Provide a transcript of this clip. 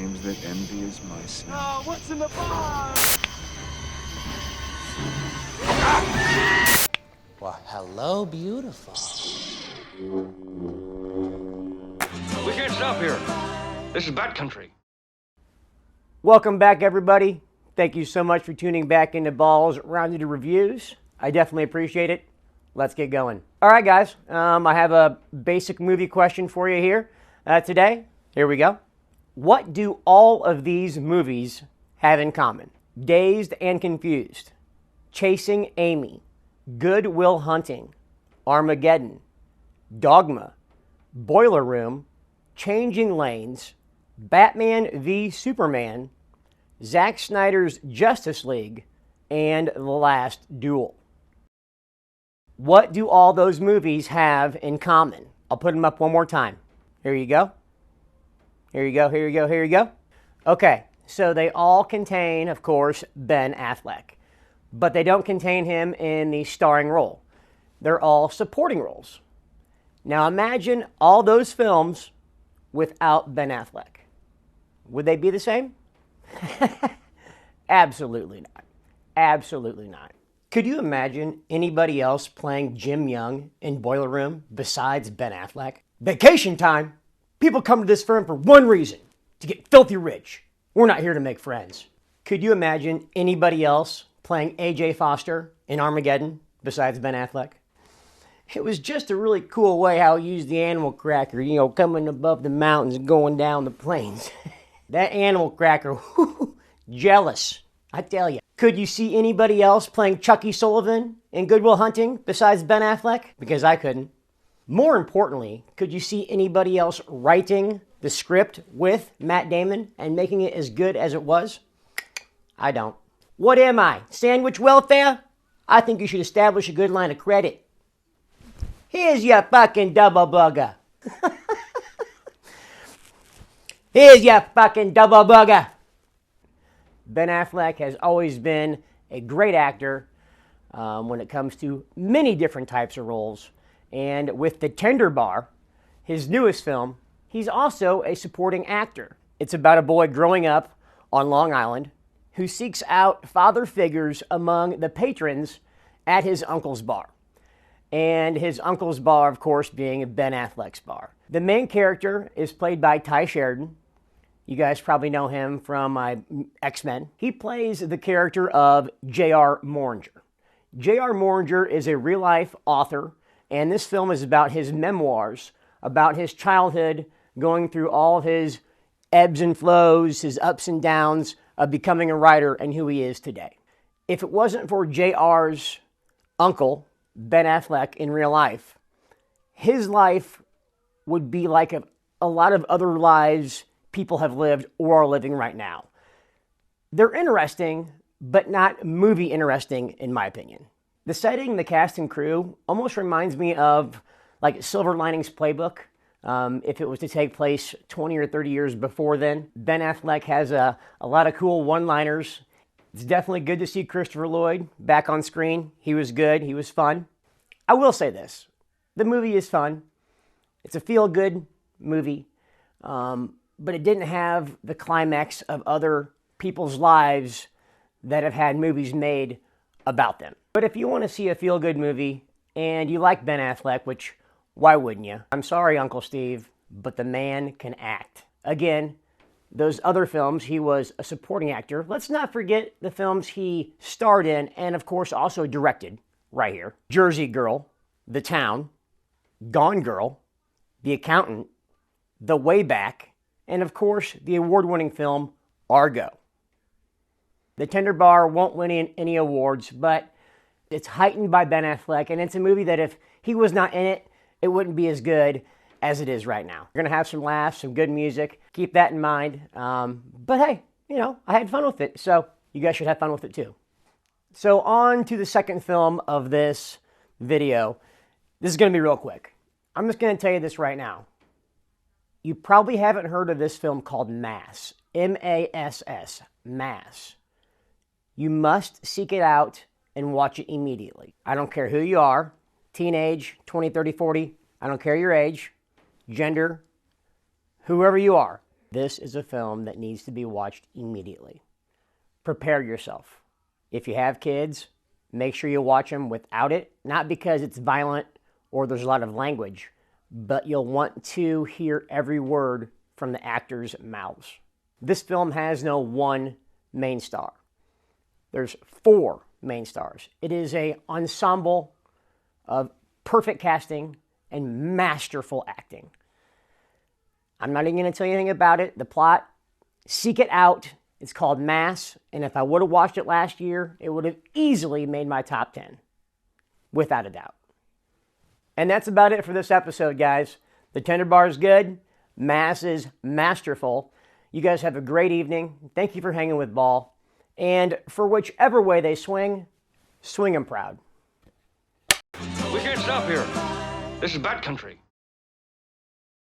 seems that envy is my sin. Oh, what's in the box? Well, hello, beautiful. We can't stop here. This is bad country. Welcome back, everybody. Thank you so much for tuning back into Balls Rounded Reviews. I definitely appreciate it. Let's get going. All right, guys. I have a basic movie question for you here today. Here we go. What do all of these movies have in common? Dazed and Confused, Chasing Amy, Good Will Hunting, Armageddon, Dogma, Boiler Room, Changing Lanes, Batman v Superman, Zack Snyder's Justice League, and The Last Duel. What do all those movies have in common? I'll put them up one more time. Here you go. Here you go, here you go, here you go. Okay, so they all contain, of course, Ben Affleck. But they don't contain him in the starring role. They're all supporting roles. Now imagine all those films without Ben Affleck. Would they be the same? Absolutely not. Absolutely not. Could you imagine anybody else playing Jim Young in Boiler Room besides Ben Affleck? Vacation time! People come to this firm for one reason, to get filthy rich. We're not here to make friends. Could you imagine anybody else playing A.J. Foster in Armageddon besides Ben Affleck? It was just a really cool way how he used the animal cracker, coming above the mountains and going down the plains. That animal cracker, jealous, I tell you. Could you see anybody else playing Chucky Sullivan in Good Will Hunting besides Ben Affleck? Because I couldn't. More importantly, could you see anybody else writing the script with Matt Damon and making it as good as it was? I don't. What am I? Sandwich welfare? I think you should establish a good line of credit. Here's your fucking double burger. Here's your fucking double burger. Ben Affleck has always been a great actor when it comes to many different types of roles. And with The Tender Bar, his newest film, he's also a supporting actor. It's about a boy growing up on Long Island who seeks out father figures among the patrons at his uncle's bar. And his uncle's bar, of course, being Ben Affleck's bar. The main character is played by Ty Sheridan. You guys probably know him from X-Men. He plays the character of J.R. Mooringer. J.R. Mooringer is a real-life author, and this film is about his memoirs, about his childhood, going through all of his ebbs and flows, his ups and downs of becoming a writer and who he is today. If it wasn't for J.R.'s uncle, Ben Affleck, in real life, his life would be like a lot of other lives people have lived or are living right now. They're interesting, but not movie interesting, in my opinion. The setting, the cast and crew, almost reminds me of like Silver Linings Playbook. If it was to take place 20 or 30 years before then. Ben Affleck has a lot of cool one-liners. It's definitely good to see Christopher Lloyd back on screen. He was good. He was fun. I will say this. The movie is fun. It's a feel-good movie. But it didn't have the climax of other people's lives that have had movies made about them. But if you want to see a feel-good movie and you like Ben Affleck, which why wouldn't you? I'm sorry, Uncle Steve, but the man can act. Again, those other films, he was a supporting actor. Let's not forget the films he starred in and, of course, also directed right here. Jersey Girl, The Town, Gone Girl, The Accountant, The Way Back, and, of course, the award-winning film Argo. The Tender Bar won't win any awards, but it's heightened by Ben Affleck, and it's a movie that if he was not in it, it wouldn't be as good as it is right now. We're going to have some laughs, some good music. Keep that in mind. But hey, I had fun with it, so you guys should have fun with it too. So on to the second film of this video. This is going to be real quick. I'm just going to tell you this right now. You probably haven't heard of this film called Mass. M-A-S-S. Mass. You must seek it out and watch it immediately. I don't care who you are, teenage, 20, 30, 40, I don't care your age, gender, whoever you are. This is a film that needs to be watched immediately. Prepare yourself. If you have kids, make sure you watch them without it, not because it's violent or there's a lot of language, but you'll want to hear every word from the actors' mouths. This film has no one main star. There's 4 main stars. It is an ensemble of perfect casting and masterful acting. I'm not even going to tell you anything about it. The plot, seek it out. It's called Mass, and if I would have watched it last year, it would have easily made my top 10, without a doubt. And that's about it for this episode, guys. The Tender Bar is good. Mass is masterful. You guys have a great evening. Thank you for hanging with Ball. And for whichever way they swing, swing 'em proud. We can't stop here. This is bad country.